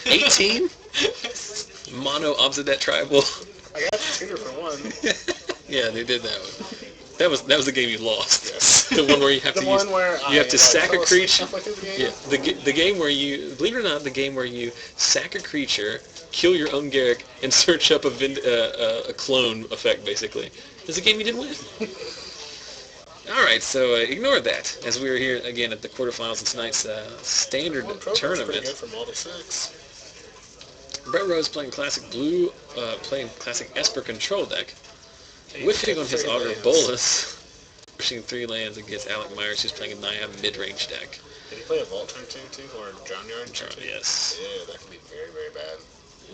18? Mono Obsidet Tribal. I got the tutor for one. Yeah, they did that one. That was the game you lost. Yes. The one where you have to use. You have to sack a creature. Yeah, the game where you, believe it or not, the game where you sack a creature, kill your own Garrick, and search up a clone effect, basically. Is a game you didn't win. All right, so ignore that, as we are here again at the quarterfinals of tonight's standard tournament. Pretty good from all to 6. Brett Rose playing classic blue, playing classic Esper control deck, whiffing on his Augur Bolus, pushing 3 lands against Alec Myers, who's playing a Naya Midrange deck. Did he play a Vault turn 2 too, or Drown Yard turn 2? Yes. Yeah, that can be very, very bad.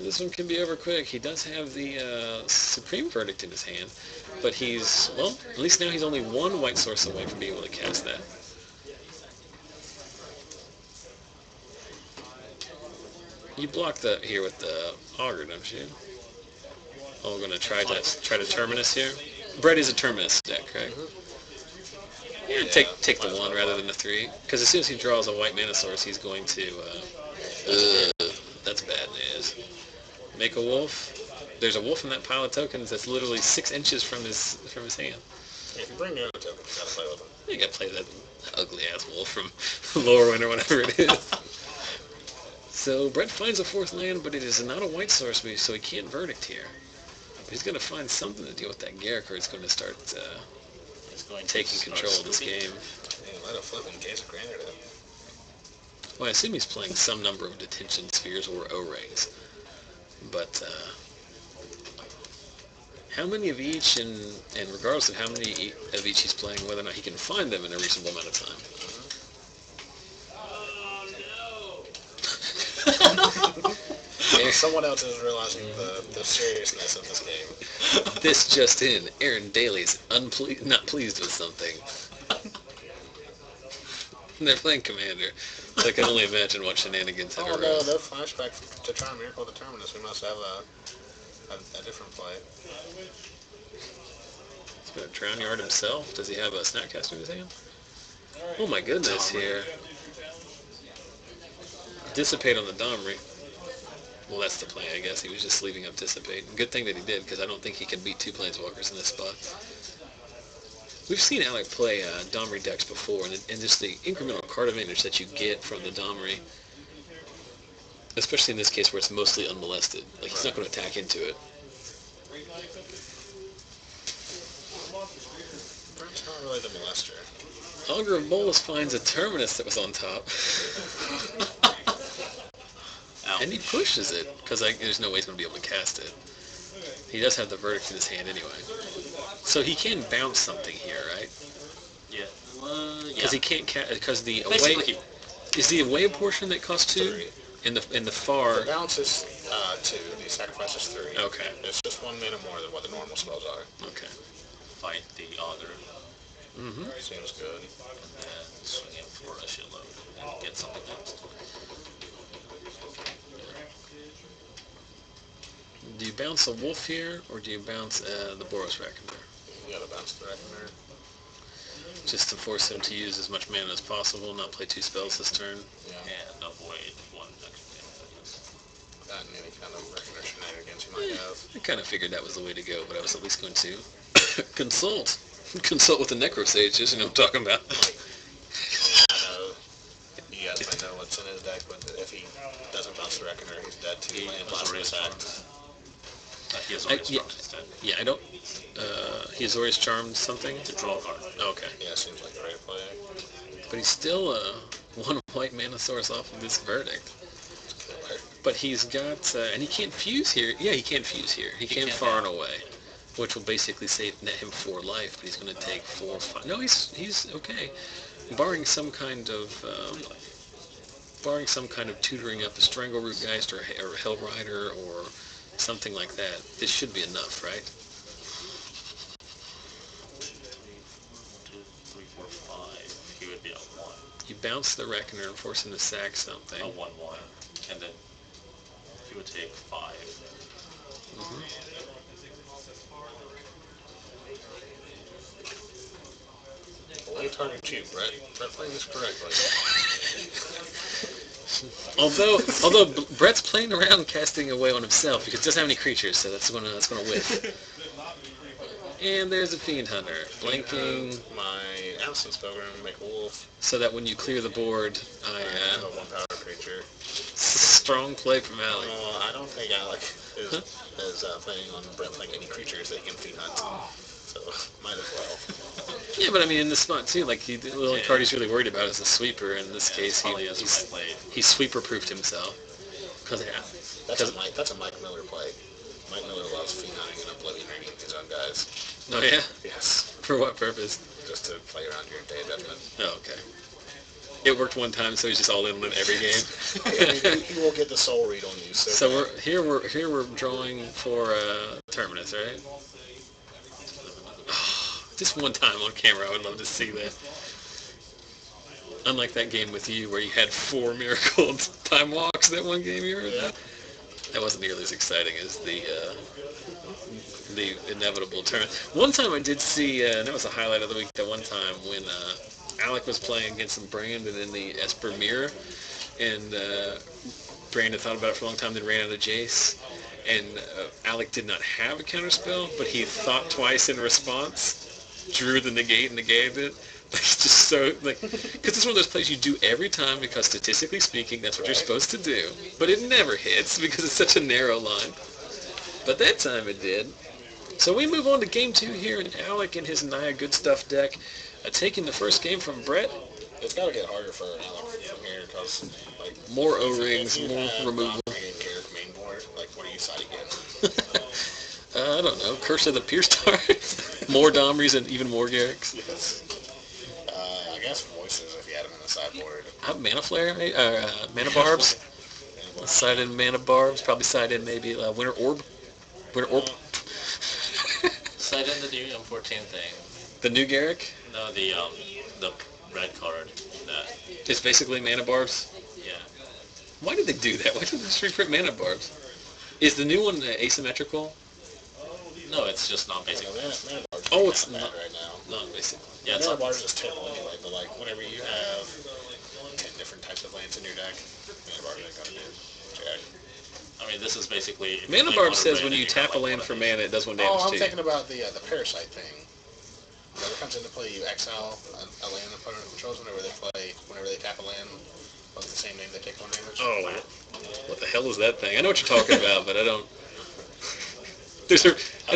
This one can be over quick. He does have the Supreme Verdict in his hand, but he's, well, at least now he's only 1 white source away from being able to cast that. You block that here with the Augur, don't you? Oh, we're gonna try to Terminus here. Brett is a Terminus deck, correct? Yeah, take the 1 rather than the 3, because as soon as he draws a white mana source, he's going to. That's bad news. Make a wolf. There's a wolf in that pile of tokens that's literally 6 inches from his hand. Yeah, if you bring the other token, you gotta play with him. You gotta play that ugly ass wolf from Lorwyn or whatever it is. So Brett finds a 4th land, but it is not a white source, so he can't Verdict here. But he's going to find something to deal with that Garrick, or it's going to start taking control of this game. Yeah, let it flip in case of granted it. Well, I assume he's playing some number of detention spheres or O-rings. But how many of each, and regardless of how many of each he's playing, whether or not he can find them in a reasonable amount of time. Someone else is realizing the seriousness of this game. This just in, Aaron Daly's not pleased with something. They're playing Commander, so I can only imagine what shenanigans have arisen. Oh no, flashback to try and Miracle of the Terminus. We must have a different play. He's going to Drown Yard himself. Does he have a Snapcaster in his hand? Oh my goodness, here. Dissipate on the Domri. Well, that's the play, I guess. He was just leaving up Dissipate. Good thing that he did, because I don't think he can beat 2 Planeswalkers in this spot. We've seen Alec play Domri decks before, and just the incremental card advantage that you get from the Domri, especially in this case where it's mostly unmolested. Like, he's not going to attack into it. It's not really the molester. Augur of Bolus finds a Terminus that was on top. And he pushes it, because there's no way he's going to be able to cast it. He does have the Verdict in his hand anyway. So he can bounce something here, right? Yeah. Because he can't because the away... Is the away portion that costs 2? 3. In the far... The bounce is 2, the sacrifice is 3. Okay. It's just 1 mana more than what the normal spells are. Okay. Fight the Augur. Mm-hmm. Seems good. And then swing him for a shitload and get something else. Do you bounce a wolf here, or do you bounce the Boros Reckoner? You gotta bounce the Reckoner. Just to force him to use as much mana as possible, not play 2 spells this turn. Yeah. And avoid 1 extra damage. That and any kind of Reckoner shenanigans you might have. I kind of figured that was the way to go, but I was at least going to consult with the Necrosage, you know what I'm talking about. I know you guys might know what's in his deck, but if he doesn't bounce the Reckoner, he's dead 2 lands last attack. He has always charmed instead. Yeah, I don't... he's always charmed something? To draw a card. Okay. Yeah, seems like the right play. But he's still 1 white mana source off of this Verdict. But he's got... and he can't fuse here. Yeah, he can't fuse here. He can't far and away. Which will basically net him 4 life, but he's going to take 4 or 5... No, he's okay. Barring some kind of tutoring up a Strangleroot or Hellrider or something like that, this should be enough, right? 1, 2, 3, 4, 5. He would be a 1. You bounce the Reckoner and force him to sack something. A 1/1, and then he would take 5. Mm-hmm. Only target you, Brett. Brett playing this correctly. Although Brett's playing around casting away on himself because he doesn't have any creatures, so that's gonna whiff. And there's a Fiend Hunter, blanking. My absence program, make a wolf. So that when you clear the board, I have a 1-power creature. Strong play from Alec. I don't think Alec is planning on Brett playing any creatures that he can Fiend Hunt. So, might as well. Yeah, but I mean, in this spot too, like the only card he's really worried about is the sweeper. In this case, he sweeper-proofed himself. That's a Mike Miller play. Mike Miller loves Fiend Hunting and Oblivion Ringing his own guys. Oh yeah? Yes. For what purpose? Just to play around your day judgment. Oh, okay. It worked one time, so he's just all in on every game. He will get the soul read on you. So we're drawing for Terminus, right? Just one time on camera, I would love to see that. Unlike that game with you where you had 4 miracle time walks that one game you heard that. That wasn't nearly as exciting as the inevitable turn. One time I did see, and that was a highlight of the week, that one time when Alec was playing against some Brandon in the Esper mirror, and Brandon thought about it for a long time, then ran out of Jace, and Alec did not have a counterspell, but he thought twice in response, drew the negate and negated it. Like, just so, like, because it's one of those plays you do every time because statistically speaking, that's what you're supposed to do. But it never hits because it's such a narrow line. But that time it did. So we move on to game 2 here, and Alec and his Naya Good Stuff deck taking the first game from Brett. It's got to get harder for Alec from here because, like, more O-rings, more removal. Main board, like, what are you siding in? I don't know. Curse of the Pierce Stars. More Domries and even more Garricks. Yes. I guess Voices if you had them in the sideboard. Mana Flare, Mana Barbs. Side in Mana Barbs. Probably side in maybe Winter Orb. Winter Orb. Side in the new M14 thing. The new Garrick? No, the red card. That. It's basically Mana Barbs? Yeah. Why did they do that? Why did they just reprint Mana Barbs? Is the new one asymmetrical? No, it's just not basic. Mana Barbs it's not right now. Not basic. Yeah, Mana Barbs is terrible anyway, but like whenever you have 10 different types of lands in your deck, Mana Barbs ain't gonna do jack. I mean, this is basically... Mana Barb says when you tap a land for mana, it does 1 damage to you. I'm thinking about the Parasite thing. Whenever it comes into play, you exile a land the opponent controls whenever they tap a land with the same name, they take 1 damage. Oh, what the hell is that thing? I know what you're talking about, but I don't... I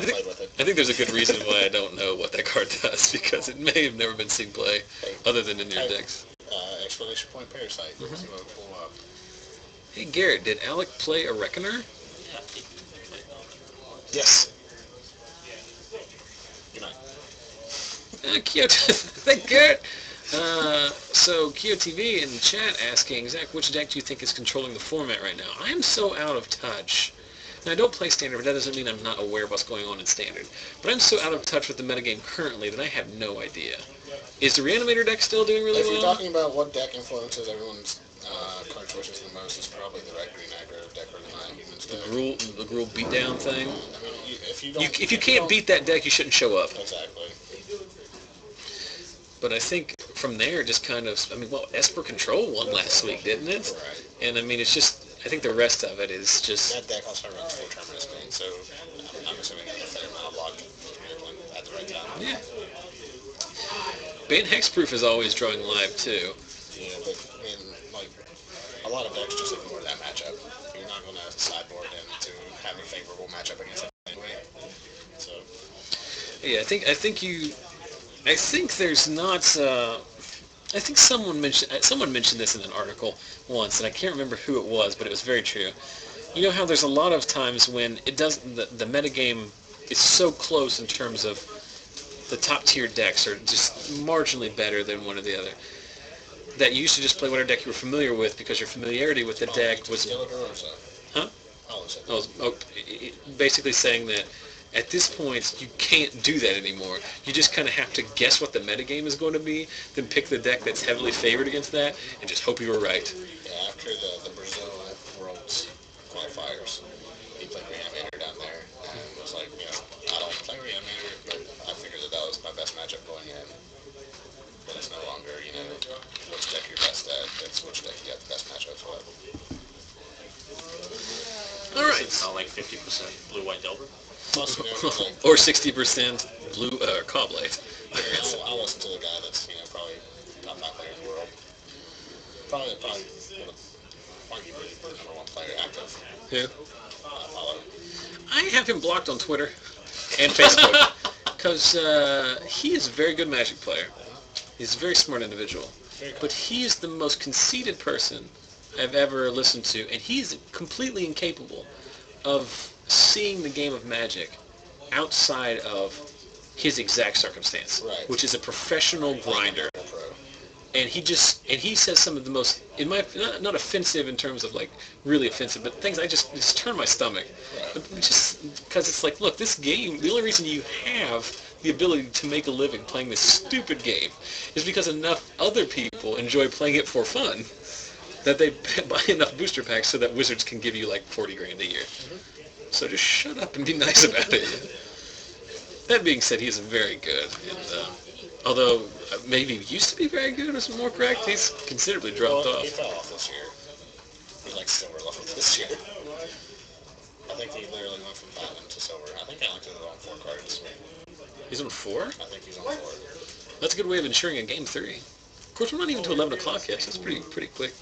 think there's a good reason why I don't know what that card does, because it may have never been seen play, other than in your decks. Explanation point Parasite. See what we pull up. Hey Garrett, did Alec play a Reckoner? Yeah, he played that. Yes. Good night. Kyo, thank Garrett. So Kyo TV in the chat asking, Zach, which deck do you think is controlling the format right now? I am so out of touch. Now, I don't play Standard, but that doesn't mean I'm not aware of what's going on in Standard. But I'm so out of touch with the metagame currently that I have no idea. Is the Reanimator deck still doing really well? If you're talking about what deck influences everyone's card choices the most, it's probably the Red Green Aggro deck or the Non-Humans deck. The Gruul beatdown thing? I mean, if you can't beat that deck, you shouldn't show up. Exactly. But I think from there, just kind of, Esper Control won last week, didn't it? Right. And I mean, it's just, I think the rest of it is just... That deck also runs 4 Terminus main, so I'm assuming there's a fair amount of block at the right time. Yeah. Ban Hexproof is always drawing live, too. Yeah, but, I mean, like, a lot of decks just ignore that matchup. You're not going to sideboard in to have a favorable matchup against it anyway. So... Yeah, I think there's not... I think someone mentioned this in an article once, and I can't remember who it was, but it was very true. You know how there's a lot of times when it doesn't, the metagame is so close in terms of the top tier decks are just marginally better than one or the other, that you used to just play whatever deck you were familiar with because your familiarity with the deck was... Huh? Basically saying that at this point, you can't do that anymore. You just kind of have to guess what the metagame is going to be, then pick the deck that's heavily favored against that, and just hope you were right. Yeah, after the Brazil Worlds qualifiers, he played Reanimator down there, and was like, I don't play Reanimator, but I figured that was my best matchup going in. But it's no longer, which deck you're best at, it's which deck you got the best matchups with. All right. It's not like 50% blue, white, Delver. Plus, you know, like, Or 60% blue cob light. I'll listen to the guy that's, you know, probably top 5 player in the world. Probably arguably the number 1 player active. Who? Apollo. I have him blocked on Twitter and Facebook because he is a very good Magic player. He's a very smart individual. But he is the most conceited person I've ever listened to, and he's completely incapable of seeing the game of Magic outside of his exact circumstance, Right. which is a professional grinder. And he says some of the most, in my, not offensive in terms of like really offensive, but things I just turn my stomach. Right. But just because it's like, look, this game, the only reason you have the ability to make a living playing this stupid game is because enough other people enjoy playing it for fun that they buy enough booster packs so that Wizards can give you like 40 grand a year. Mm-hmm. So just shut up and be nice about it. That being said, he is very good. And, although maybe he used to be very good, is more correct, he's considerably dropped off. He fell off this year. He's like silver level this year. I think he literally went from platinum to silver. I think Alex is on 4 cards. He's on 4? I think he's on 4. That's a good way of ensuring a game 3. Of course, we're not even to 11 o'clock yet, so it's pretty quick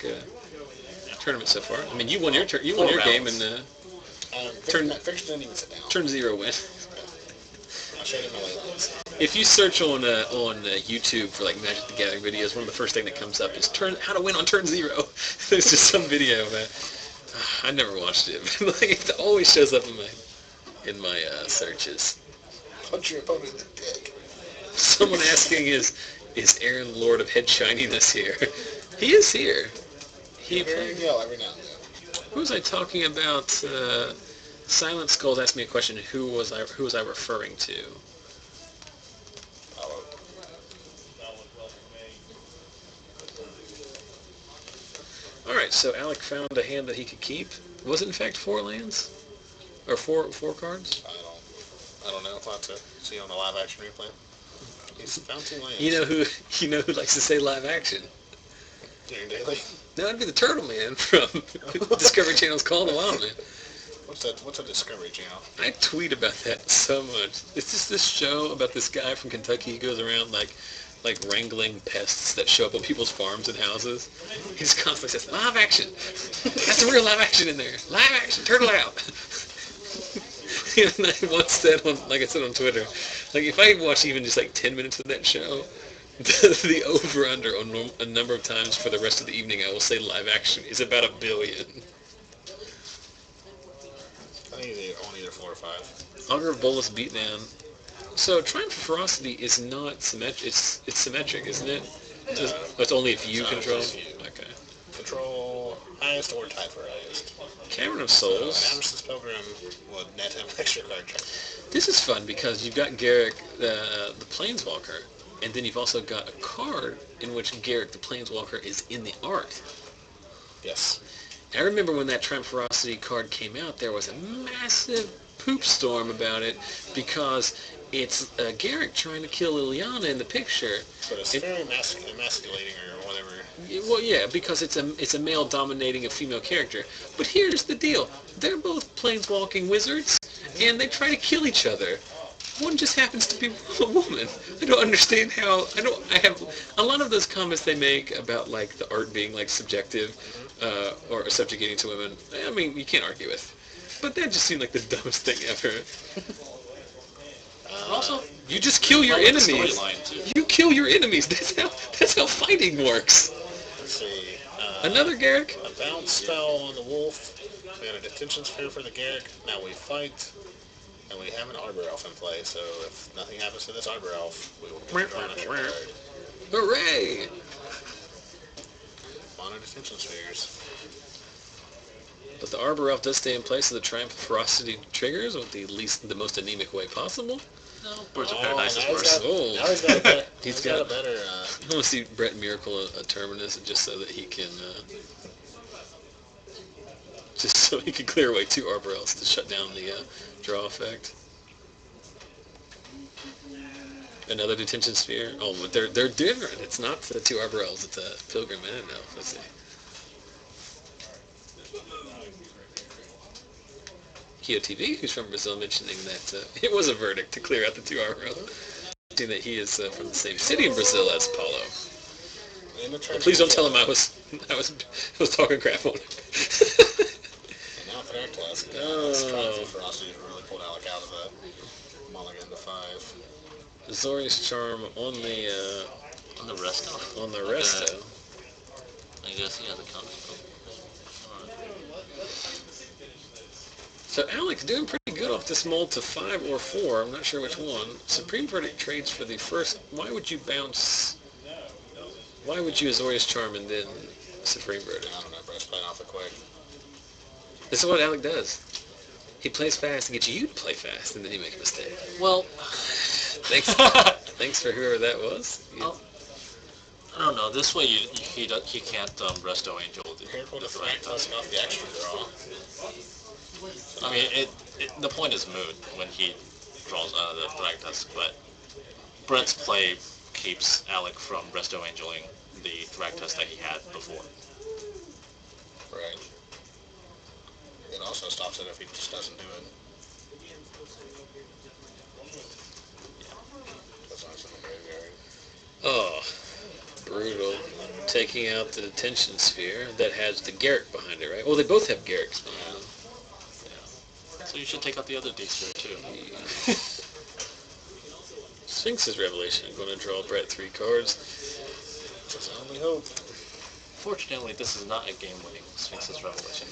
tournament so far. I mean, you won your game and Friction didn't even sit down. turn 0 win. I showed him my ley lines. If you search on YouTube for like Magic the Gathering videos, one of the first thing that comes up is how to win on turn 0. There's just some video of that. I never watched it, but like, it always shows up in my searches. Punch your opponent in the dick. Someone asking is Aaron Lord of Head Shininess here? He is here. He yell every now and then. Who was I talking about? Silent Skulls asked me a question. Who was I referring to? All right, so Alec found a hand that he could keep. Was it in fact 4 lands, or four cards? I don't know. I'll have to see on the live action replay. He's found 2 lands. You know who likes to say live action? Darren Daly. No, it'd be the Turtle Man from Discovery Channel's Call of the Wild Man. What's a Discovery Channel? I tweet about that so much. It's just this show about this guy from Kentucky who goes around like wrangling pests that show up on people's farms and houses. He just constantly says, live action. That's the real live action in there. Live action, turtle out. And I once said, like I said on Twitter, like if I watch even just like 10 minutes of that show, the over-under on a number of times for the rest of the evening I will say live action is about 1 billion. I think he's on either 4 or 5. Augur of Bolas Beatdown. So Triumph of Ferocity is not symmetric. It's symmetric, isn't it? No. It's only if you control. Just you. Okay. Control highest or tied for highest. Cavern of Souls. Amorous Pilgrim would net him extra card check. This is fun because you've got Garrick, the Planeswalker, and then you've also got a card in which Garrick, the Planeswalker, is in the art. Yes. I remember when that Triumph of Ferocity card came out, there was a massive poop storm about it because it's Garrick trying to kill Liliana in the picture. But it's very emasculating or whatever. Well, yeah, because it's a male dominating a female character. But here's the deal. They're both planeswalking wizards, and they try to kill each other. One just happens to be a woman. I don't understand how... I have... A lot of those comments they make about, like, the art being, like, subjective, or subjugating to women, I mean, you can't argue with. But that just seemed like the dumbest thing ever. Also, you just kill your enemies. You kill your enemies. That's how fighting works. Let's see. Another Garrick? A bounce spell on the wolf. We had a detention sphere for the Garrick. Now we fight. And we have an Arbor Elf in play, so if nothing happens to this Arbor Elf, we will get drawn a card. Hooray! Mono detention spheres. But the Arbor Elf does stay in place, so the Triumph of Ferocity triggers with the most anemic way possible. No, Birds of Paradise is worse. Now he's got a better... He's got a better... I want to see Brett Miracle a Terminus just so that he can... just so he can clear away 2 Arbor Elves to shut down the draw effect. Another detention sphere. Oh, but they're different. It's not the 2 Arbor Elves. It's a Pilgrim and an Elf. Let's see. Kyo TV, who's from Brazil, mentioning that it was a verdict to clear out the 2-hour road. Seeing that he is from the same city in Brazil as Paulo. Please don't tell him I was talking crap on him. And now third test. Triumph for Ferocity really pulled Alec out of the mulligan to 5. Zori's Charm on the resto. On the resto. I guess he has a counterspell. So Alec's doing pretty good off this mold to 5 or 4. I'm not sure which one. Supreme Verdict trades for the first. Why would you bounce? Why would you Azorius Charm and then Supreme Verdict? I don't know, Brett's playing awfully quick. This is what Alec does. He plays fast to get you to play fast, and then he makes a mistake. Well, thanks for whoever that was. I don't know. This way he can't Resto Angel the flank tossing off the extra draw. I mean, the point is moot when he draws the flank test, but Brett's play keeps Alec from Resto Angeling the Thrak test that he had before. Right. It also stops it if he just doesn't do it. That's nice in the graveyard. Oh, brutal. Taking out the detention sphere that has the Garrick behind it, right? Well, they both have Garricks behind them. Yeah. So you should take out the other D-sphere too. Sphinx's Revelation. I'm going to draw Brett 3 cards. That's our only hope. Fortunately, this is not a game-winning Sphinx's Revelation,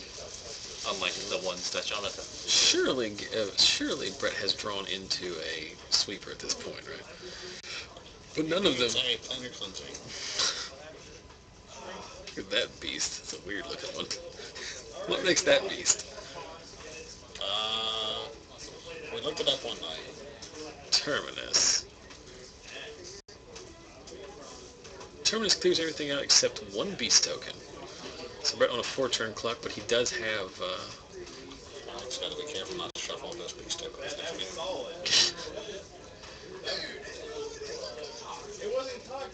unlike the ones that Jonathan. Surely Brett has drawn into a sweeper at this point, right? But none of them. Sorry, planar cleansing. Look at that beast. It's a weird looking one. What makes that beast? We looked it up one night. Terminus. Terminus clears everything out except one beast token. So Brett on a 4-turn clock, but he does have. Alec's got to be careful not to shuffle those beast tokens.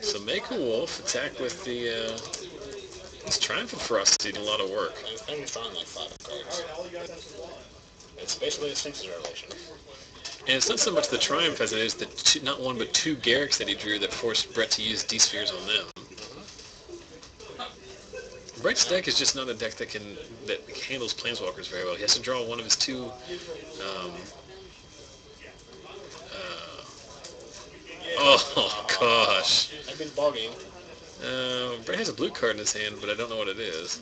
So make a wolf, attack with the. It's Triumph of Ferocity, doing a lot of work. I think he's drawing like 5 cards. It's basically a Sphinx's Revelation. And it's not so much the Triumph as it is the not one but 2 Garricks that he drew that forced Brett to use D-spheres on them. Brett's deck is just not a deck that handles Planeswalkers very well. He has to draw one of his 2. Oh gosh. That'd be the ball game. Brett has a blue card in his hand, but I don't know what it is.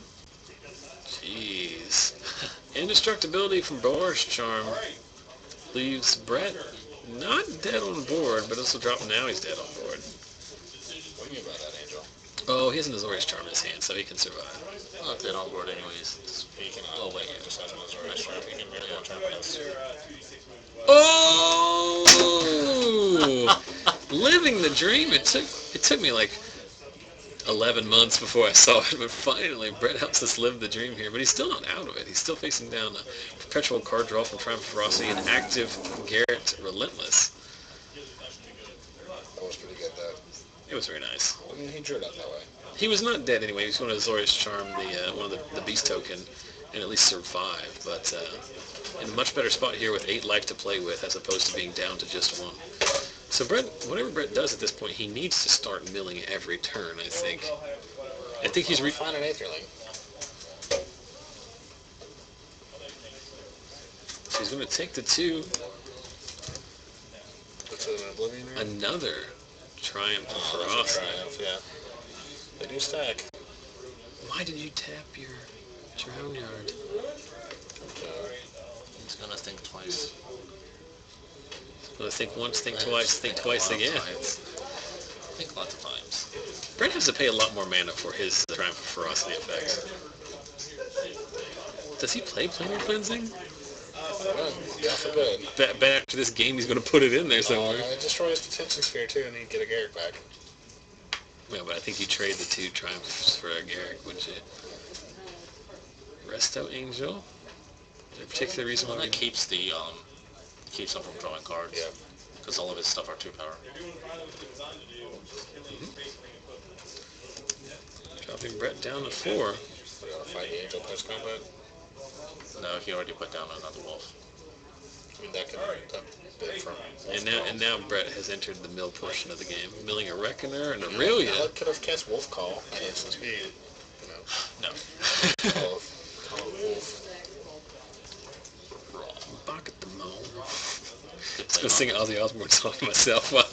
Jeez. Indestructibility from Boar's Charm leaves Brett not dead on board, but this will drop him now. He's dead on board. What do you mean by that, Angel? Oh, he has an Azorius Charm in his hand, so he can survive. Not dead on board anyways. He cannot. Oh, wait. He just has an Azorius Charm. He can merely Terminus. Oh! Living the dream. It took me like 11 months before I saw it, but finally Brett helps us live the dream here. But he's still not out of it. He's still facing down a perpetual card draw from Triumph of Ferocity and active Garrett Relentless. That was pretty good, though. It was very nice. I mean, he drew it up that way. He was not dead anyway. He was going to Azorius Charm one of the beast token and at least survive. But in a much better spot here with 8 life to play with as opposed to being down to just 1. So Brett, whatever Brett does at this point, he needs to start milling every turn, I think. I think he's... Find an Aetherling. So he's going to take the 2. What's it, an Oblivion Ring? Another Triumph of Ferocity. Triumph, yeah. They do stack. Why did you tap your Drown Yard? He's going to think twice. Well, think once, think twice, think twice again. Think lots of times. Brett has to pay a lot more mana for his Triumph of Ferocity effects. Does he play Planar Cleansing? Well, yeah, for good. Bet after this game he's going to put it in there somewhere. It destroys the Detention Sphere too, and he'd get a Garrick back. Yeah, but I think you trade the 2 Triumphs for a Garrick, wouldn't you? Resto Angel? Is there a particular reason why that keeps him from drawing cards. Yeah. Because all of his stuff are 2 power. Dropping Brett down to 4. We gotta fight the Angel post combat. No, he already put down another wolf. I mean, that could bit from And now Brett has entered the mill portion of the game, milling a Reckoner and Aurelia. Alec could have cast Wolf Call at instant speed. No. Call Wolf. Bark at the moon. Let's go sing Ozzy Osbourne song to myself. Wow.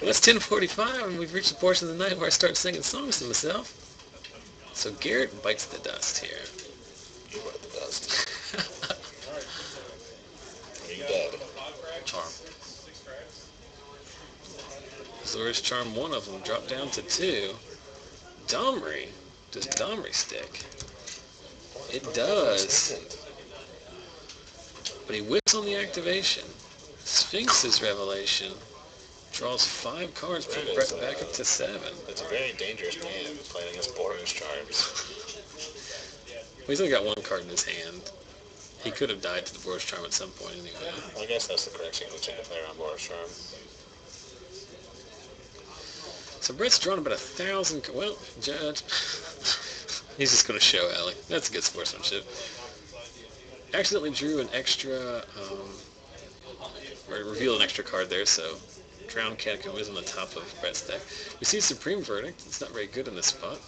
Well, it's 10:45 and we've reached the portion of the night where I start singing songs to myself. So Garrett bites the dust here. You bite the dust. Are you dead? Charm. Azorius Charm, one of them, dropped down to 2. Domri. Does Domri stick? It does. But he whips on the activation. Sphinx's Revelation draws 5 cards, putting Brett back up to 7. It's a very dangerous hand playing against Boros Charms. Well, he's only got 1 card in his hand. He could have died to the Boros Charm at some point anyway. Well, I guess that's the correct sequence to play around Boros Charm. So Brett's drawn about 1,000. Well, Judge. He's just going to show Alec. That's good sportsmanship. Accidentally drew an extra, or revealed an extra card there, so Drowned Catacomb is on the top of Brett's deck. We see Supreme Verdict. It's not very good in this spot.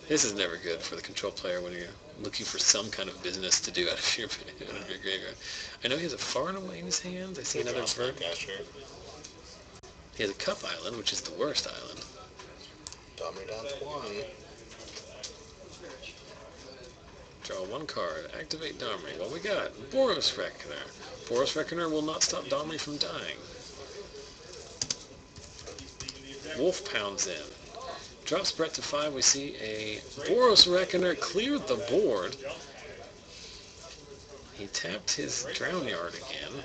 This is never good for the control player when you're looking for some kind of business to do out of your graveyard. I know he has a Far and Away in his hand. I see another Verdict. He has a Cup Island, which is the worst island. Domri down to 1. Draw 1 card. Activate Domri. What we got? Boros Reckoner. Boros Reckoner will not stop Domri from dying. Wolf pounds in. Drops Brett to 5. We see a Boros Reckoner cleared the board. He tapped his Drown Yard again.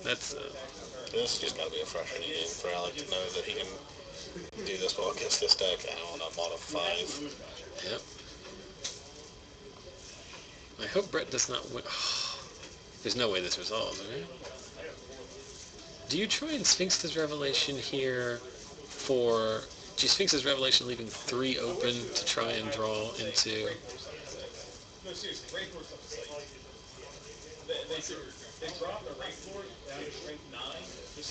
That's This has just got to be a frustrating game for Alec to know that he can do this well against this deck on a mod of 5. Yep. I hope Brett does not win. Oh, there's no way this resolves, right? Do you try and Sphinx's Revelation here for... Do you Sphinx's Revelation leaving 3 open to try and draw into...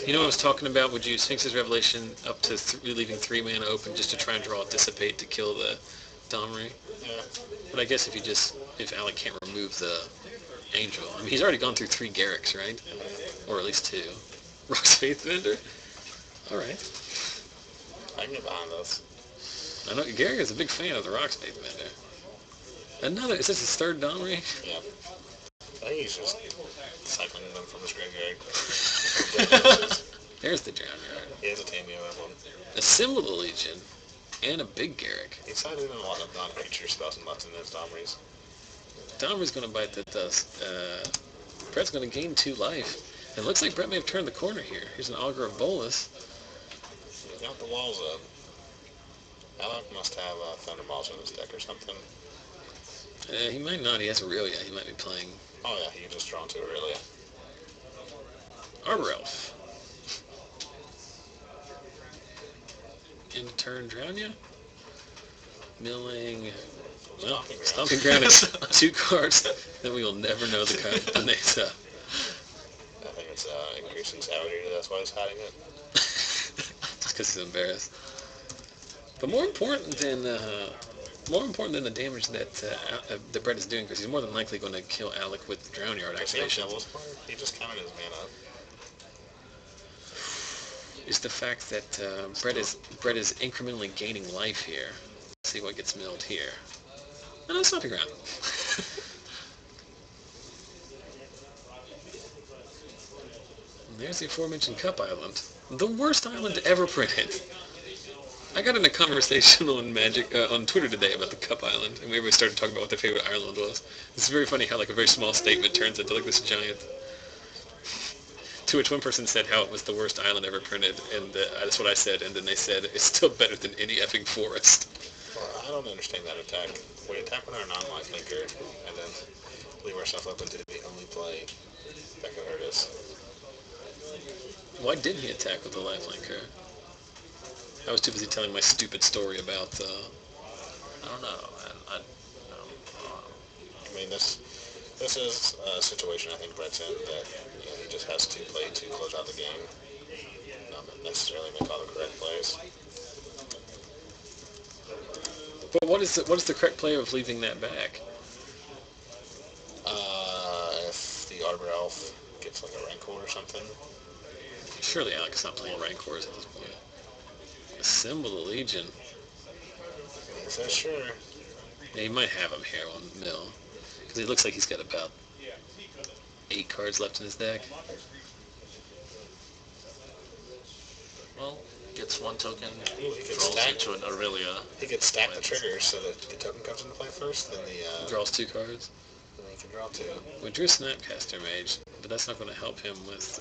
You know what I was talking about? Would you Sphinx's Revelation up to leaving 3 mana open just to try and draw Dissipate to kill the Domri? Yeah. But I guess if Alec can't remove the Angel, I mean he's already gone through 3 Garricks, right? Or at least 2. Rock's Faith Vendor? Alright. I can get behind this. I know Garrick is a big fan of the Rock's Faith Vendor. Is this his 3rd Domri? Yeah. I think he's just cycling them from his graveyard. There's the Drown Yard. He has a Tameo emblem. Assemble the Legion, and a big Garrick. He's sided in a lot of non-creature spells and left in those Domris. Domri's going to bite the dust. Brett's going to gain 2 life. It looks like Brett may have turned the corner here. Here's an Augur of Bolus. He's got the walls up. Alec must have Thunderballs in his deck or something. He might not. He has Aurelia. He might be playing... Oh yeah, he just drawn to Aurelia. Arbor Elf. End of turn, Drown ya? Milling... Well, Stomping Ground is 2 cards that we will never know the names of. I think it's increasing salary, that's why he's hiding it. Just because he's embarrassed. But more important than the damage that Brett is doing, because he's more than likely going to kill Alec with Drown Yard activation. He just counted his mana up. Is the fact that Brett is incrementally gaining life here. Let's see what gets milled here. No, it's Stomping Ground. There's the aforementioned Cup Island. The worst island ever printed. I got in a conversation on on Twitter today about the Cup Island, and everybody started talking about what their favorite island was. It's very funny how like a very small statement turns into like this giant... To which one person said how it was the worst island ever printed, and that's what I said, and then they said it's still better than any effing forest. Well, I don't understand that attack. We attack with our non-life linker, and then leave ourselves open to the only play that can hurt us. Why didn't he attack with the lifelinker? I was too busy telling my stupid story about. I don't know. I I mean, this is a situation I think Brett's in that he just has to play to close out the game, not necessarily make all the correct plays. But what is the correct play of leaving that back? If the Arbor Elf gets like a Rancor or something. Surely Alec's not playing Rancors at this point. Assemble the Legion. Is that sure? Yeah, he might have him here on mill. Because he looks like he's got about 8 cards left in his deck. Well, gets 1 token, Ooh, he draws into an Aurelia. He could stack the triggers so that the token comes into play first, then the... draws 2 cards. Then he can draw 2. We drew Snapcaster Mage, but that's not going to help him with...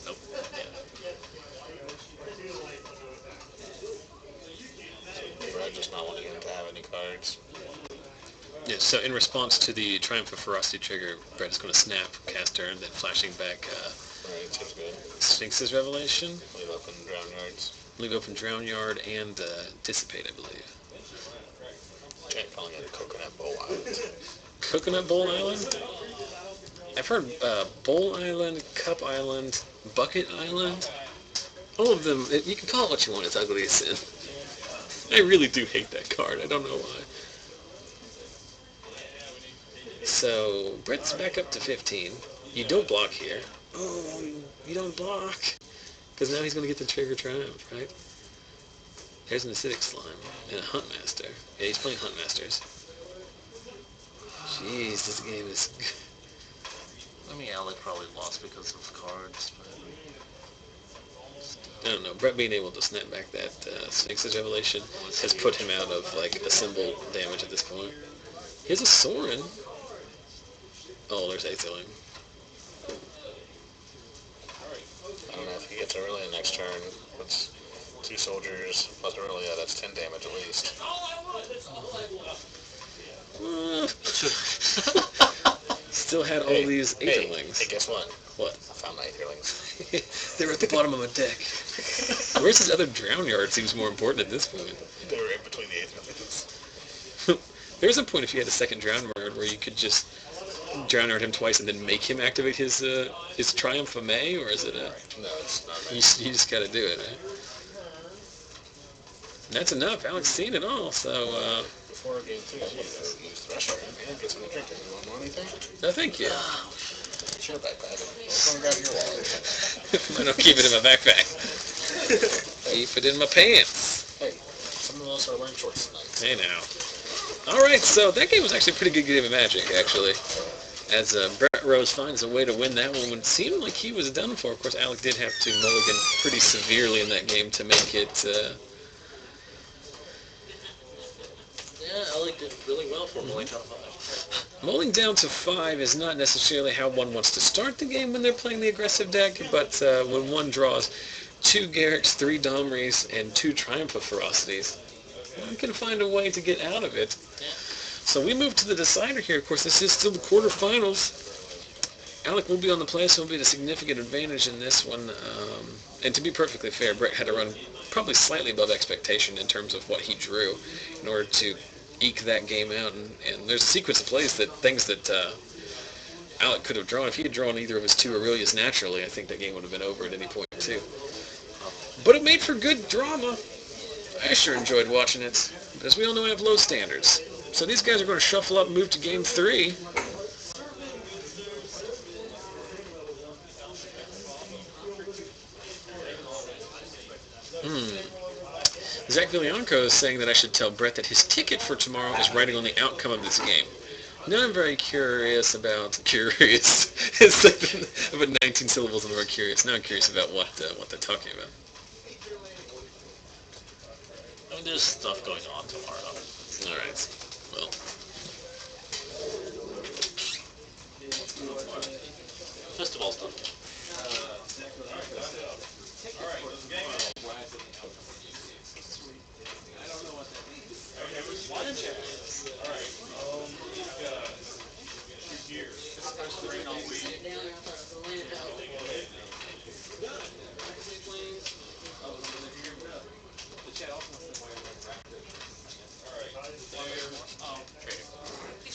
Nope. Brett just not wanting him to have any cards. Yeah, so in response to the Triumph of Ferocity trigger, Brett is going to snap Caster and then flashing back Right, seems good. Sphinx's Revelation. Leave open Drown Yards. Leave open Drown Yard and Dissipate, I believe. Jack calling it a Coconut Bowl Island. Coconut Bowl Island? I've heard Bowl Island, Cup Island, Bucket Island. All of them, you can call it what you want, it's ugly as sin. I really do hate that card, I don't know why. So, Brett's back up to 15. You don't block here. Oh, you don't block. Because now he's going to get the trigger Triumph, right? There's an Acidic Slime and a Huntmaster. Yeah, he's playing Huntmasters. Jeez, this game is... I mean, Alec probably lost because of cards, but... I don't know. Brett being able to snap back that Sphinx's Revelation has put him out of, like, a symbol damage at this point. Here's a Sorin. Oh, there's Aetherling. I don't know if he gets Aurelia next turn. That's 2 soldiers plus Aurelia, that's 10 damage at least. Still had all these Aetherlings. Hey, guess what? What? I found my Aetherlings. They were at the bottom of my deck. Where's his other Drown Yard seems more important at this point. They were in between the Aetherlings. There's a point if you had a second Drown Yard where you could just Drown Yard him twice and then make him activate his Triumph of May, or is it a... No, it's not May. You just gotta do it, right? And that's enough. Alec's seen it all, so... Before game 2, you use Thresher and get something to drink. You want anything? No, thank you. It's your backpack. Come grab your wallet. I don't keep it in my backpack. Keep it in my pants. Hey, some of us are wearing shorts tonight. Hey now. Alright, so that game was actually a pretty good game of Magic, actually. As Brett Rose finds a way to win that one when it seemed like he was done for. Of course, Alec did have to mulligan pretty severely in that game to make it... Yeah, Alec did really well for mulling down to 5. Mulling down to 5 is not necessarily how one wants to start the game when they're playing the aggressive deck, but when one draws 2 Garricks, 3 Domries, and 2 Triumph of Ferocities, one can find a way to get out of it. Yeah. So we move to the decider here. Of course, this is still the quarterfinals. Alec will be on the play, so he'll be at a significant advantage in this one. And to be perfectly fair, Brett had to run probably slightly above expectation in terms of what he drew in order to eke that game out. And there's a sequence of plays things that Alec could have drawn. If he had drawn either of his 2 Aurelias naturally, I think that game would have been over at any point too. But it made for good drama. I sure enjoyed watching it. But as we all know, I have low standards. So these guys are going to shuffle up and move to game 3. Zach Vilianco is saying that I should tell Brett that his ticket for tomorrow is writing on the outcome of this game. Now I'm very curious about... Curious. It's like about 19 syllables in the word curious. Now I'm curious about what they're talking about. I mean, there's stuff going on tomorrow. Alright. Well. Festival stuff. He's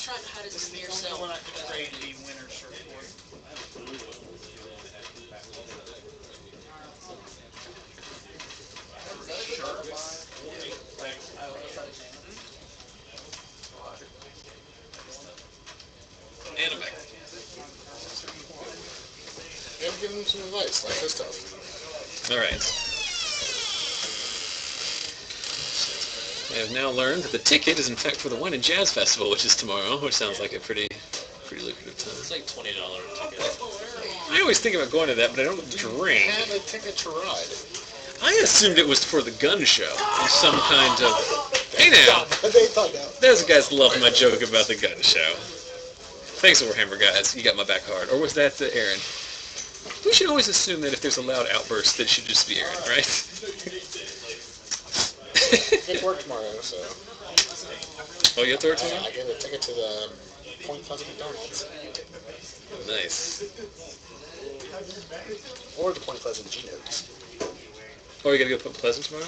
trying to hide his smear cell. We're not going to trade the winner surfboard. And a back. I'm giving him some advice, like this stuff. All right. I have now learned that the ticket is in fact for the Wine and Jazz Festival, which is tomorrow, which sounds like a pretty lucrative time. It's like $20 ticket. I always think about going to that, but I don't drink. And a ticket to ride. I assumed it was for the gun show, or some kind of... Hey now, They thought that. those guys love my joke about the gun show. Thanks, Warhammer guys. You got my back hard. Or was that Aaron? We should always assume that if there's a loud outburst, that it should just be Aaron, right? It worked tomorrow, so. Oh, you have to work tomorrow? I get a ticket to the Point Pleasant McDonald's. Nice. Or the Point Pleasant Geno's. Oh, you gotta go to Pleasant tomorrow?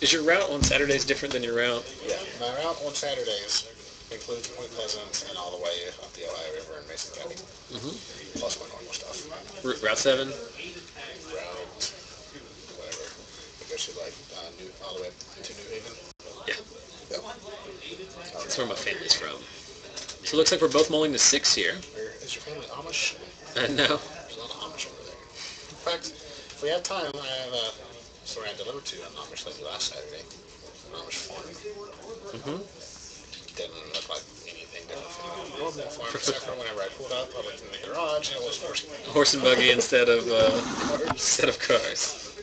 Is your route on Saturdays different than your route? Yeah, my route on Saturdays includes Point Pleasant and all the way up the Ohio River in Mason County. Mm-hmm. Plus my normal stuff. Route 7? Route, whatever. It goes to like all the way to New Haven. Yeah. Yep. That's where my family's from. So it looks like we're both mulling the 6 here. Is your family Amish? No. There's a lot of Amish over there. In fact, if we have time, I have a story I delivered to an Amish lady last Saturday. An Amish farm. Mm-hmm. Didn't look like anything different from a normal farm, except for whenever I pulled up, I looked in the garage, and it was horse. Horse and buggy instead of cars.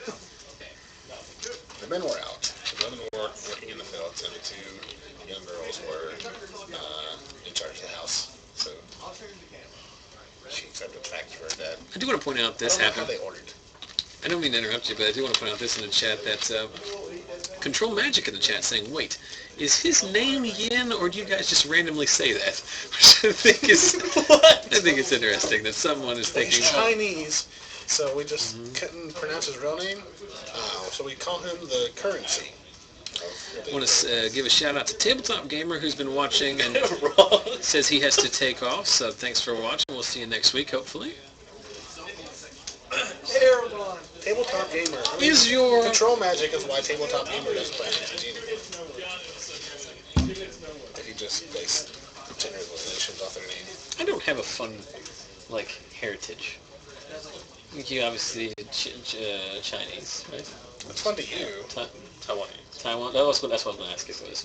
The men were out. The women were working in the fields, and the two young girls were in charge of the house. So she accepted the fact for her dad. I do want to point out this I don't know happened. how they ordered. I don't mean to interrupt you, but I do want to point out this in the chat that Control Magic in the chat saying, wait, is his name Yin, or do you guys just randomly say that? Which I think is, I think it's interesting that someone is thinking... He's Chinese, so we just couldn't pronounce his real name, so we call him the currency. I want to give a shout out to Tabletop Gamer, who's been watching and says he has to take off, so thanks for watching. We'll see you next week, hopefully. Tabletop Gamer. Is your... Control Magic is why Tabletop Gamer doesn't play MTG. He just based generalizations off their name. I don't have a fun, heritage. You obviously Chinese, right? It's fun to you. Taiwanese. Taiwan. That's what I was going to ask. It was.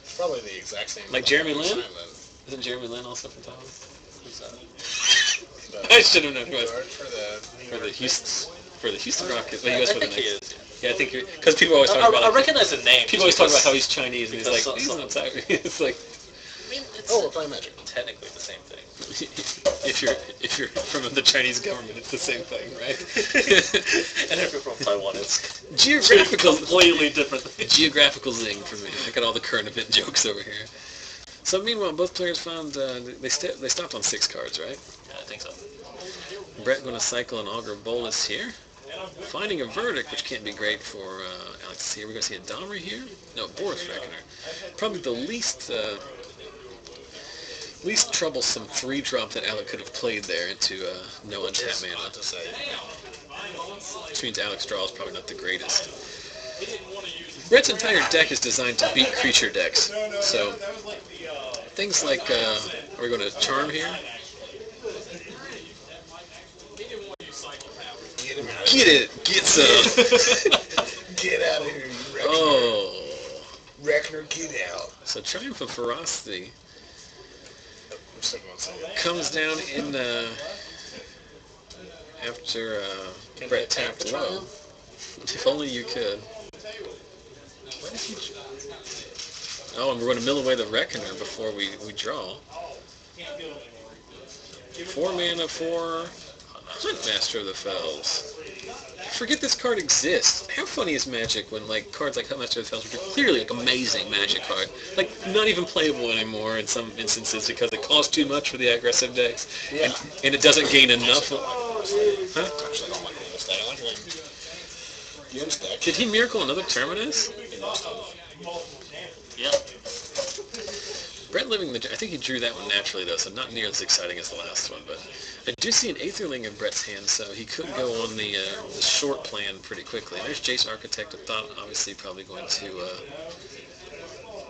It's probably the exact same. Like Jeremy Lin? Island. Isn't Jeremy Lin also from Taiwan? Who's that? I should have known who it was. For the Houston Rockets. Well, I you guys were the think he next. is. Yeah, I think you're because people always talk about. I recognize the name. People always talk about how he's Chinese, and he's like, because he's some- not Taiwanese. It's like I mean, it's Oh, we're playing Magic. Technically the same thing. if you're from the Chinese government, it's the same thing, right? And if you're from Taiwan, it's Geographical completely different thing. geographical zing for me. I got all the current event jokes over here. So meanwhile, both players found they stopped on 6 cards, right? Yeah, I think so. Brett going to cycle an Augur Bolus here. Finding a Verdict, which can't be great for Alex to see. Are we going to see a Domri here? No, Boris Reckoner. Probably the least troublesome 3-drop that Alec could have played there into no untap mana. To say. Which means Alec's draw is probably not the greatest. Brett's entire deck is designed to beat creature decks. So things like, are we going to Charm here? Get it! Get some! Get out of here, you Reckoner. Oh! Reckoner, get out. So Triumph of Ferocity I'm sticking on something. comes down in after Can Brett we attack tapped the low. Triumph? If only you could. Why did he... Oh, and we're going to mill away the Reckoner before we draw. 4 mana for Huntmaster of the Fells. forget this card exists. How funny is Magic when like cards like Master of the Fells, which are clearly like amazing Magic card, like not even playable anymore in some instances because it costs too much for the aggressive decks, and it doesn't gain enough. Huh? Actually, I don't like this deck. I like Jim's deck. Did he miracle another Terminus? He must have. Yeah. Brett living the. I think he drew that one naturally though, so not near as exciting as the last one. But I do see an Aetherling in Brett's hand, so he could go on the short plan pretty quickly. There's Jace Architect of Thought, obviously probably going to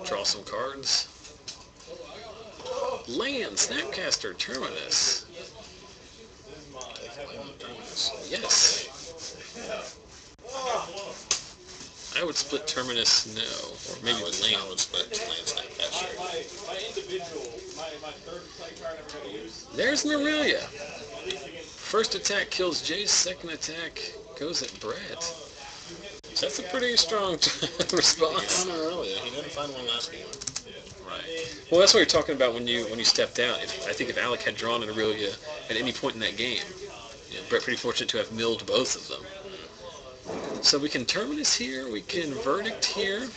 draw some cards. Land, Snapcaster, Terminus. Yes. I would split Terminus no, or maybe Land. I would split Land Snapcaster. There's Nerelia. First attack kills Jace, second attack goes at Brett. So that's a pretty strong response. He didn't find one last game. Right. Well, that's what you're talking about when you stepped out. I think if Alec had drawn an Aurelia at any point in that game, Brett pretty fortunate to have milled both of them. So we can Terminus here, we can Verdict here.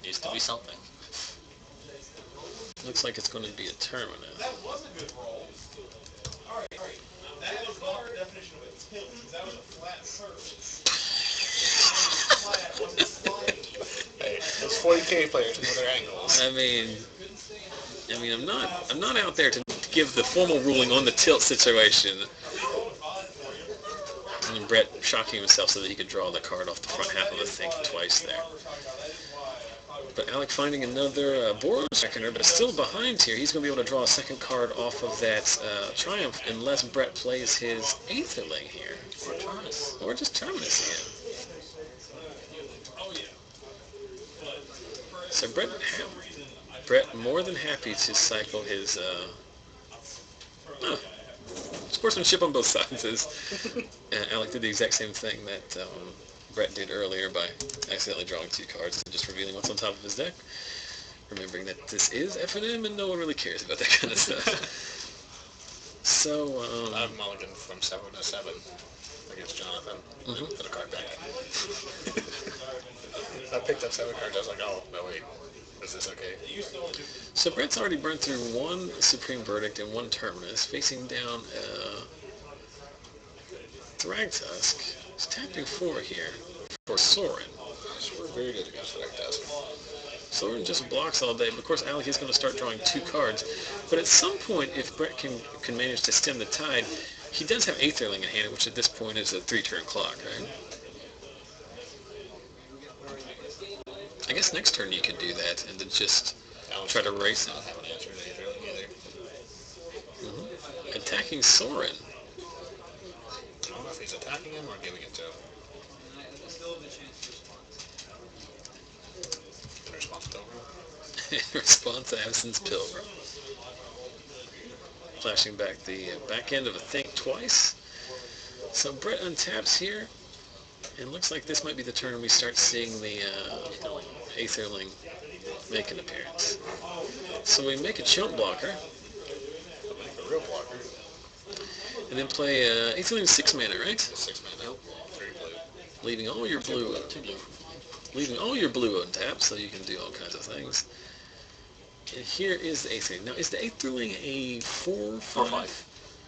Needs to be something. Looks like it's going to be a Terminus. Hey, those 40K players know their angles. I mean, I'm not out there to give the formal ruling on the tilt situation. And Brett shocking himself so that he could draw the card off the front half of the thing twice there. But Alec finding another Boros Reckoner, but still behind here. He's going to be able to draw a second card off of that Triumph unless Brett plays his Aetherling here. Or Terminus. Or just Terminus again. So Brett more than happy to cycle his sportsmanship on both sides. Alec did the exact same thing that Brett did earlier by accidentally drawing 2 cards and just revealing what's on top of his deck. Remembering that this is FNM and no one really cares about that kind of stuff. So, I've mulliganed from 7 to 7 against Jonathan. Put a card back. I picked up 7 cards. I was like, oh, no, wait. Is this okay? So Brett's already burned through 1 Supreme Verdict and 1 Terminus, facing down Thragtusk. He's tapping 4 here for Sorin. So we're very good against Thragtusk. Sorin just blocks all day, but of course Alec is going to start drawing 2 cards. But at some point, if Brett can manage to stem the tide, he does have Aetherling in hand, which at this point is a 3-turn clock, right? I guess next turn you could do that and then just try to race him. I don't have an answer to Aetherling either. Attacking Sorin. I don't know if he's attacking him or giving it to him. In response to Pilgrim. In response to Absence Pilgrim. Flashing back the back end of a Think Twice. So Brett untaps here. And looks like this might be the turn we start seeing the Aetherling make an appearance. So we make a chump blocker. Make a real blocker. And then play Aetherling 6 mana, right? 6 mana. 3 blue. Leaving all your blue. Leaving all your blue untapped, so you can do all kinds of things. And here is the Aetherling. Now, is the Aetherling a 4/5?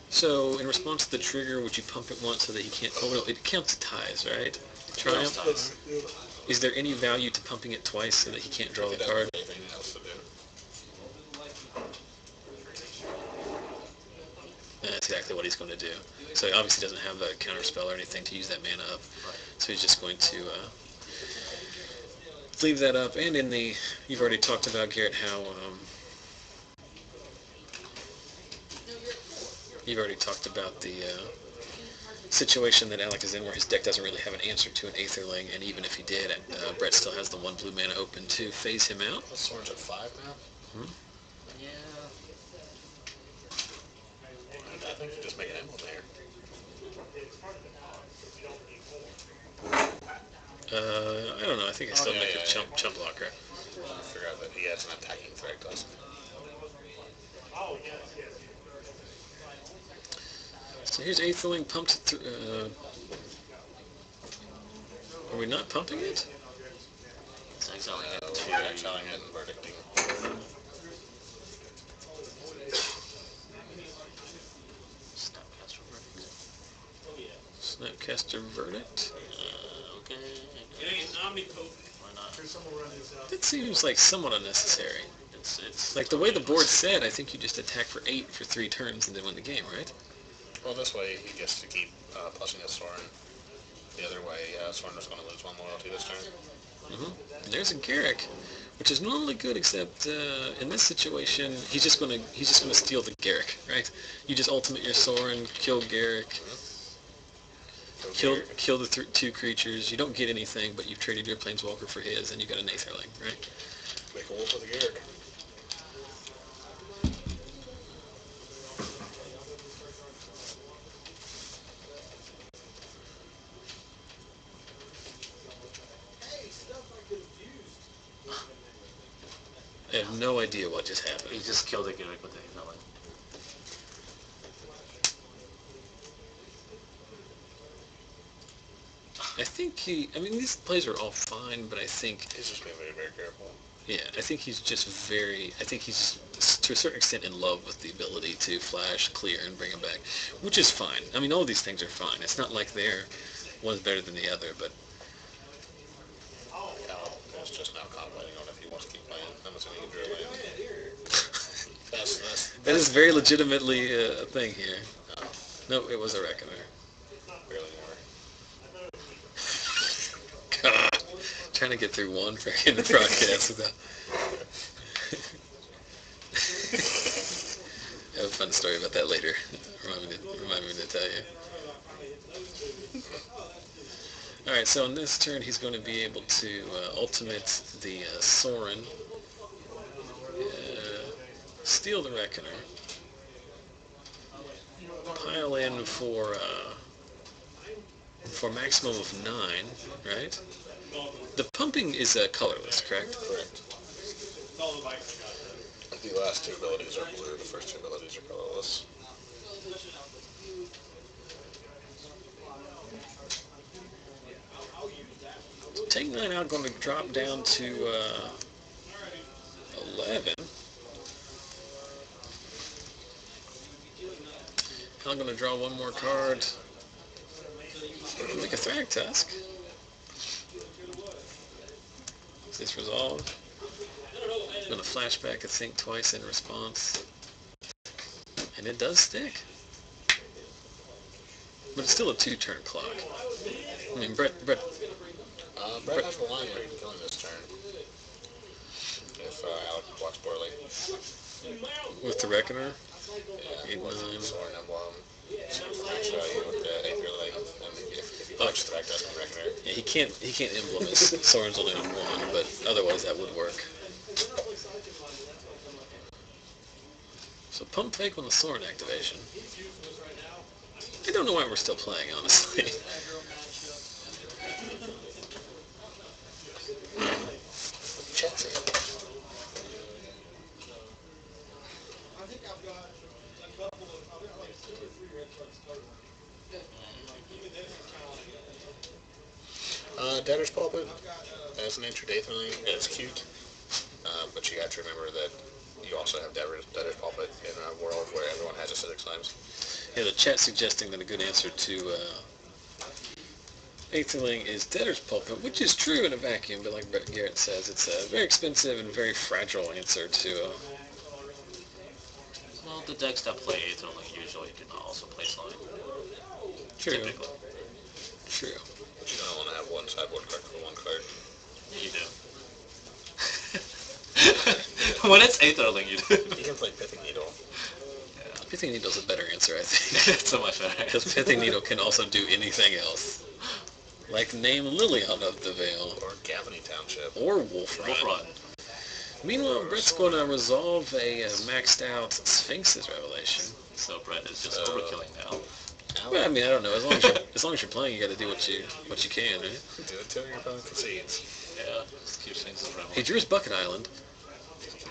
So, in response to the trigger, would you pump it once so that he can't... Oh, no, it counts as ties, right? Triumph? Is there any value to pumping it twice so that he can't draw the card? Anything else to do. That's exactly what he's going to do. So he obviously doesn't have a counter spell or anything to use that mana up. So he's just going to leave that up. And in the... You've already talked about, Garrett, how... You've already talked about the situation that Alec is in where his deck doesn't really have an answer to an Aetherling, and even if he did, Brett still has the 1 blue mana open to phase him out. The Sorin's at 5 now? Yeah. I think you just make an emblem there. I don't know. I think I still make a chump blocker. I forgot that he has an attacking Thragtusk. So here's Aetherling pumped Are we not pumping it? It's exiling it We're exiling it and verdicting. Snapcaster verdict. Snapcaster verdict? Okay. Why not? That seems like somewhat unnecessary. It's Like the way the board said, I think you just attack for 8 for 3 turns and then win the game, right? Well, this way he gets to keep plussing his Soren. The other way, Soren is going to lose 1 loyalty this turn. Mm-hmm. There's a Garrick, which is normally good, except in this situation, he's just gonna steal the Garrick, right? You just ultimate your Soren, kill Garrick, kill the 2 creatures. You don't get anything, but you've traded your Planeswalker for his, and you got an Aetherling, right? Make a wolf with a Garrick. I have no idea what just happened. He just killed a Garrick with the Aetherling. I think these plays are all fine, but I think... He's just being very, very careful. Yeah, I think he's just to a certain extent, in love with the ability to flash, clear, and bring him back, which is fine. I mean, all these things are fine. It's not like one's better than the other, but... Alec is just now contemplating on if he wants to keep playing. I'm assuming he drew a That is very legitimately a thing here. No, it was a Reckoner. Barely more. God, trying to get through one freaking broadcast without... I have a fun story about that later. Remind me to tell you. Alright, so on this turn he's going to be able to ultimate the Soren, steal the Reckoner, pile in for maximum of 9, right? The pumping is colorless, correct? Correct. The last 2 abilities are blue, the first 2 abilities are colorless. Take 9 out, going to drop down to 11. I'm going to draw 1 more card. Make a Thragtusk. Is this resolved? I'm going to flashback a think twice in response. And it does stick. But it's still a 2-turn clock. I mean, Brett Brett has the line where he can kill him this turn. If Alec blocks poorly. with the Reckoner. Yeah, with Soren Emblem. Max value with the Aetherling. And if he blocks the Thragtusk and Reckoner. Yeah, he can't emblem his Soren's only on 1, but otherwise that would work. So pump fake on the Soren activation. I don't know why we're still playing, honestly. Debtor's Pulpit, as an intro Aetherling, it's cute. But you have to remember that you also have Debtor's Pulpit in a world where everyone has acidic slimes. Yeah, the chat suggesting that a good answer to Aetherling is Debtor's Pulpit, which is true in a vacuum, but like Brett Garrett says, it's a very expensive and very fragile answer to... Well, the decks that play Aetherling usually can also play Slime. True. Typically. True. But you don't want to have one sideboard card for 1 card. You do. When it's Aetherling, you do. You can play Pithing Needle. Yeah. Pithing Needle's a better answer, I think. It's so much better. Because Pithing Needle can also do anything else. Like name Lilion of the Vale. Or Gaffney Township. Or Wolf Run. Meanwhile, Brett's going to resolve a maxed out Sphinx's Revelation. So Brett is just overkilling now. Well, I mean, I don't know. As long as you're playing, you got to do what you can, right? Do it till your opponent concedes. Yeah, just keep Sphinx's Revelation. He drew his Bucket Island.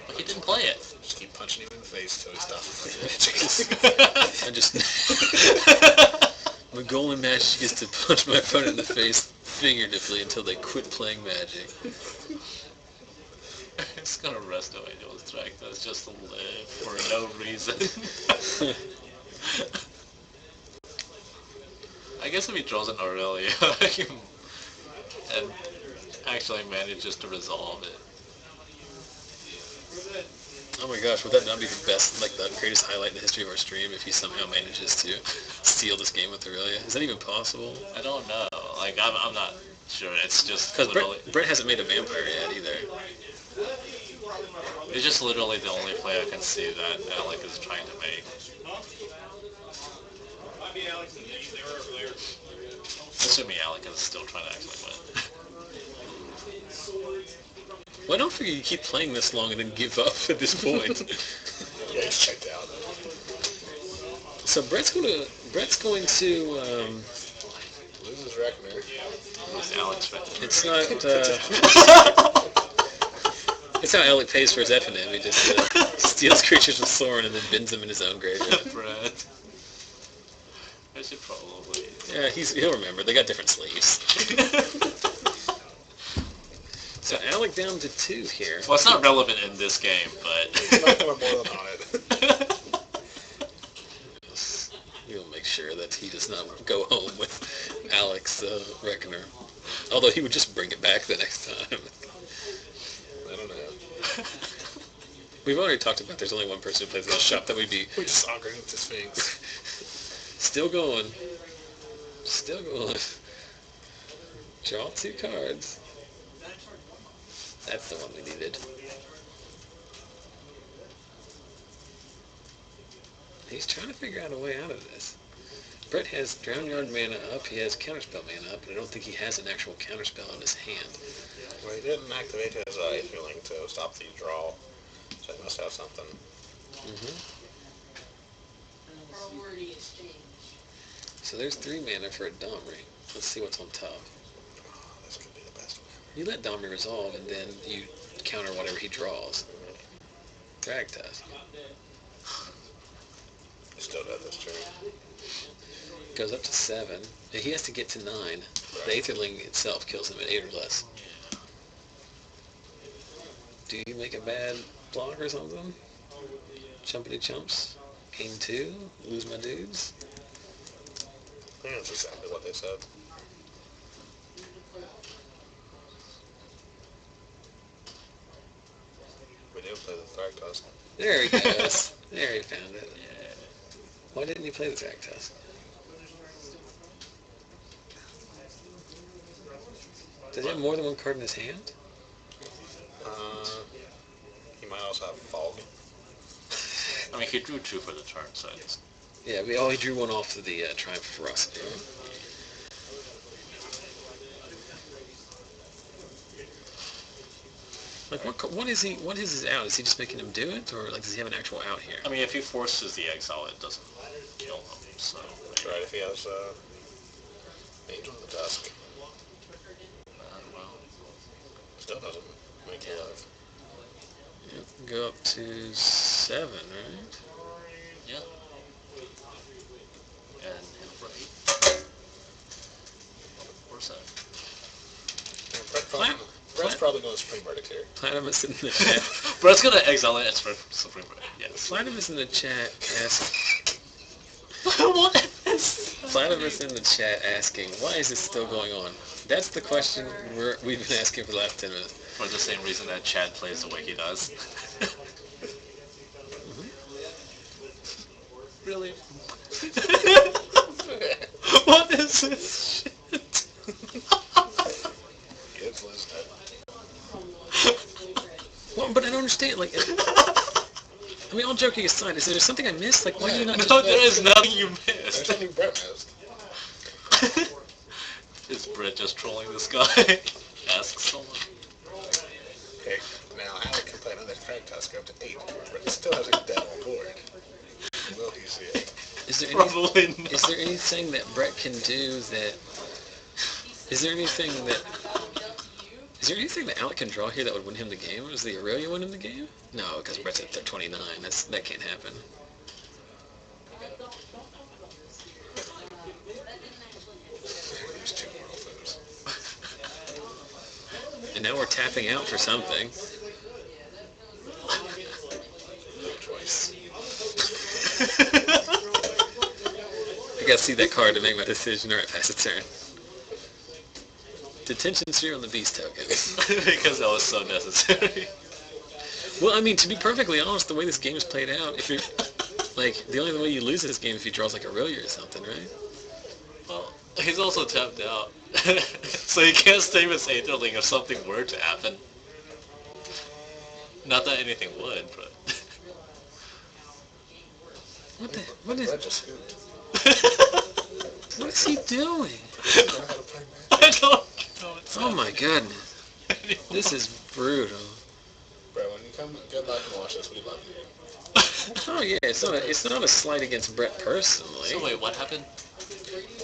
But he didn't play it. Just keep punching him in the face till he stops I just... My goal in match gets to punch my opponent in the face Figuratively, until they quit playing Magic. It's gonna rest away those Thragtusk just to live for no reason. I guess if he draws an Aurelia and actually manages to resolve it. Oh my gosh, would that not be the best, like the greatest highlight in the history of our stream if he somehow manages to steal this game with Aurelia? Is that even possible? I don't know. Like, I'm not sure. It's just Because literally... Brett hasn't made a vampire yet either. It's just literally the only play I can see that Alec is trying to make. Assuming Alec is still trying to actually win. Well, I don't figure you keep playing this long and then give up at this point. Yeah, he's checked out. So Brett's going to Lose his Reckoner. Who's Alec's Reckoner? it's not it's how Alec pays for his FNM. He just steals creatures with Sorin and then bins them in his own graveyard. Brett. I should probably... Yeah, he'll remember. They got different sleeves. So Alec down to 2 here. Well, it's not relevant in this game, but... He's not going to boil on it. He'll make sure that he does not go home with Alec's Reckoner. Although he would just bring it back the next time. I don't know. We've already talked about there's only one person who plays in the shop. That would be... We just augured with the Sphinx. Still going. Still going. Draw 2 cards. That's the one we needed. He's trying to figure out a way out of this. Brett has Drown Yard mana up, he has Counterspell mana up, and I don't think he has an actual Counterspell in his hand. Well, he didn't activate his Aetherling to stop the draw, so he must have something. Mm-hmm. So there's 3 mana for a Domri. Let's see what's on top. Oh, this could be the best one. You let Domri resolve, and then you counter whatever he draws. Thragtusk. He still does this turn. Goes up to 7. And he has to get to 9. The Aetherling itself kills him at 8 or less. Do you make a bad block or something? Chumpity chumps. Gain 2. Lose my dudes. I think that's exactly what they said. We do play the Thragtusk. There he goes. There he found it. Yeah. Why didn't he play the Thragtusk? Does he have more than one card in his hand? He might also have Fog. I mean, he drew 2 for the turn, so it's... Yeah, he drew 1 off of the Triumph of Ferocity. Like, what is his out? Is he just making him do it, or like does he have an actual out here? I mean, if he forces the exile, it doesn't kill him, so... That's right, if he has Mage on the Tusk. Well... Still doesn't make you live. Go up to 7, right? Yeah. And hit for 8. Or 7. Brett's probably going to Supreme Verdict here. Platypus in the chat. Brett's gonna exile it as for Supreme Verdict, yes. Platypus in the chat asking. What is Platypus in the chat asking, why is this still going on? That's the question we've been asking for the last 10 minutes. For the same reason that Chad plays the way he does. Really? What is this shit? Gibbs listening. Well, but I don't understand, like... I mean, all joking aside, is there something I missed? Like, why do you not No, there is nothing you There's missed. something Brett missed. Is Brett just trolling this guy? Ask someone. Okay, now Alec can play another Thragtusk up to 8. Brett still has a dead on board. Will he see it? Is there Probably not. Is there anything that Brett can do that... Is there anything that Alec can draw here that would win him the game? Does the Aurelia win him the game? No, because Brett's at 29. That can't happen. There's 2 more foes. and now we're tapping out for something. No choice. I gotta see that card to make my decision. Alright, pass a turn. Detention sphere on the beast token. Because that was so necessary. Well, I mean, to be perfectly honest, the way this game is played out, if you're, like, the only way you lose this game is if he draws, like, Aurelia or something, right? Well, he's also tapped out. So he can't stay with Aetherling if something were to happen. Not that anything would, but... What That just scooped. is he doing? I don't know what's Oh my goodness. happening. This is brutal. Bro, when you come get back and watch this, we love you. Oh yeah, it's not a slight against Brett personally. So wait, what happened?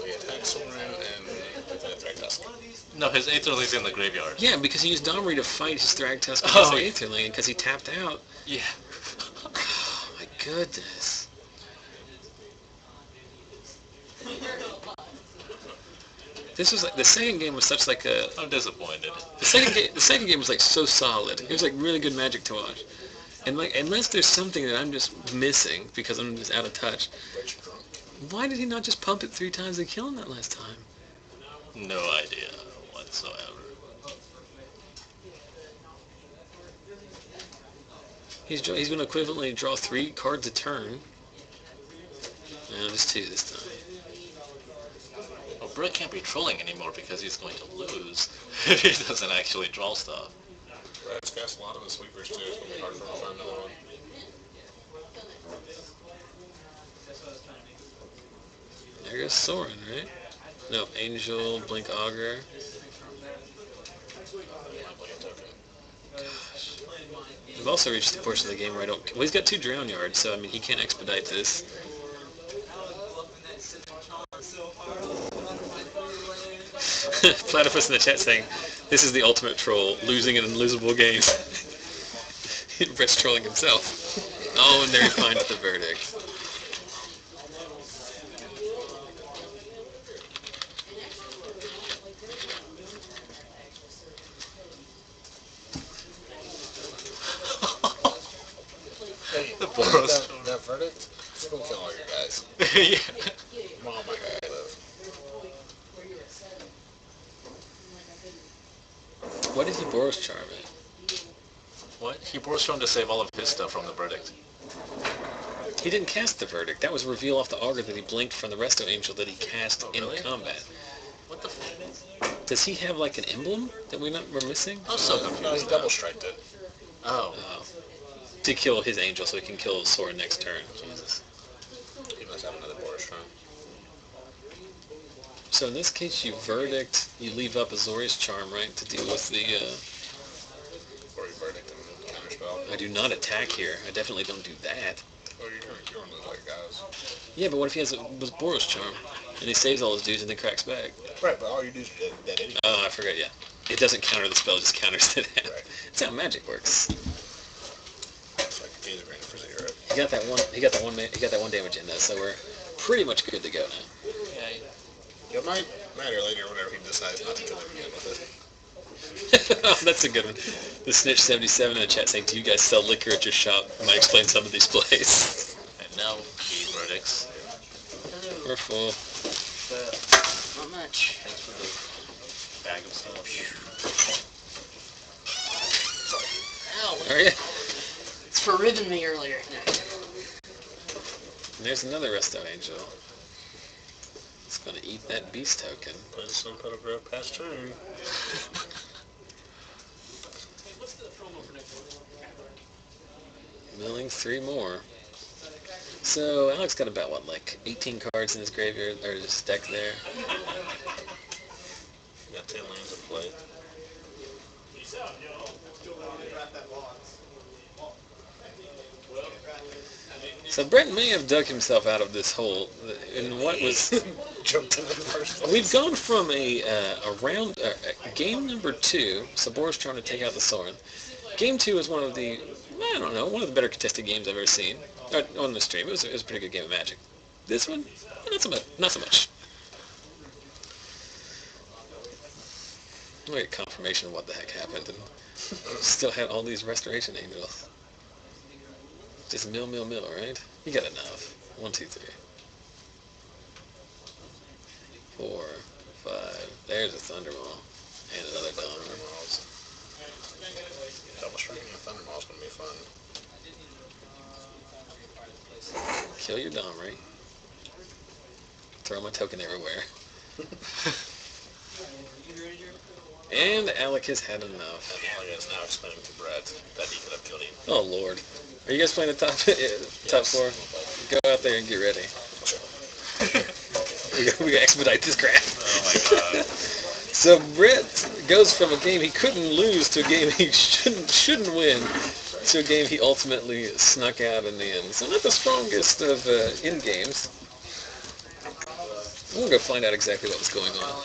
We attack Soren and with a Thragtusk. No, his Aetherling's in the graveyard. Yeah, because he used Domri to fight his Thragtusk Oh, against Aetherling, and because he tapped out. Yeah. Oh my goodness. This was like the second game was such like a. I'm disappointed. The second game was like so solid. It was like really good Magic to watch. And like unless there's something that I'm just missing because I'm just out of touch, why did he not just pump it 3 times and kill him that last time? No idea whatsoever. He's going to equivalently draw 3 cards a turn. No, just 2 this time. Well, Brett can't be trolling anymore because he's going to lose if he doesn't actually draw stuff. Brad's cast a lot of his sweepers too. It's going to be hard for him to find another one. There goes Soren, right? No, Angel, Blink Augur. We've also reached the portion of the game where I don't... Well, he's got 2 Drown Yards, so I mean, he can't expedite this. Platypus in the chat saying, this is the ultimate troll, losing an unlosable game. Brett's trolling himself. Oh, and there he finds the verdict. Hey, Boros. that verdict, it's going to kill all your guys. Yeah. Come on, my guy live. What did he Boros Charm it? What? He Boros Charm to save all of his stuff from the verdict. He didn't cast the verdict. That was a reveal off the Augur that he blinked from the Resto Angel that he cast really? in combat. What the f... Does he have like an emblem that we're missing? I'm so No, confused. he double striked it. Oh. To kill his angel so he can kill Soren next turn. Jesus. He must have another Boris Shrine. So in this case, you verdict, you leave up Azorius Charm, right, to deal with the... Or you verdict and counterspell. I do not attack here. I definitely don't do that. Or you're going to lose all your guys. Yeah, but what if he has a Boros Charm, and he saves all his dudes and then cracks back? Right, but all you do is dead anyway. Oh, I forgot, yeah. It doesn't counter the spell, it just counters it. Right. That's how magic works. It's like Gaze Arena for 0. He got that one damage in though, so we're pretty much good to go now. Yeah. It might matter later whenever he decides not to kill him again with it. Oh, that's a good one. The Snitch77 in the chat saying, do you guys sell liquor at your shop? Might explain some of these plays. And now, key verdicts. We're full. Not much. Thanks for the bag of stuff. Ow. Are you? It's for ribbing me earlier. And there's another Resto Angel. It's gonna eat that beast token. Put some photograph past turn. Milling 3 more. So Alex got about what, like 18 cards in his graveyard or his deck there. Got 10 lands to play. So Brett may have dug himself out of this hole in what was. Jumped in the first place. We've gone from a game number 2, Sabor's trying to take out the Soren. Game 2 is one of the, I don't know, one of the better contested games I've ever seen on the stream. It was a pretty good game of Magic. This one, not so much. Wait, confirmation of what the heck happened, and still had all these restoration angels. Just mill, right? You got enough. 1, 2, 3, 4, 5. There's a Thundermaw. And another Dawn. Double striking a Thundermaw's gonna be fun. Kill your Domri. Throw my token everywhere. And Alec has had enough. And Alec is now explaining to Brett that he could have killed him. Oh, Lord. Are you guys playing the top four? Go out there and get ready. we gotta expedite this crap. Oh my god. So Brett goes from a game he couldn't lose to a game he shouldn't win to a game he ultimately snuck out in the end. So not the strongest of end games. We'll go find out exactly what was going on.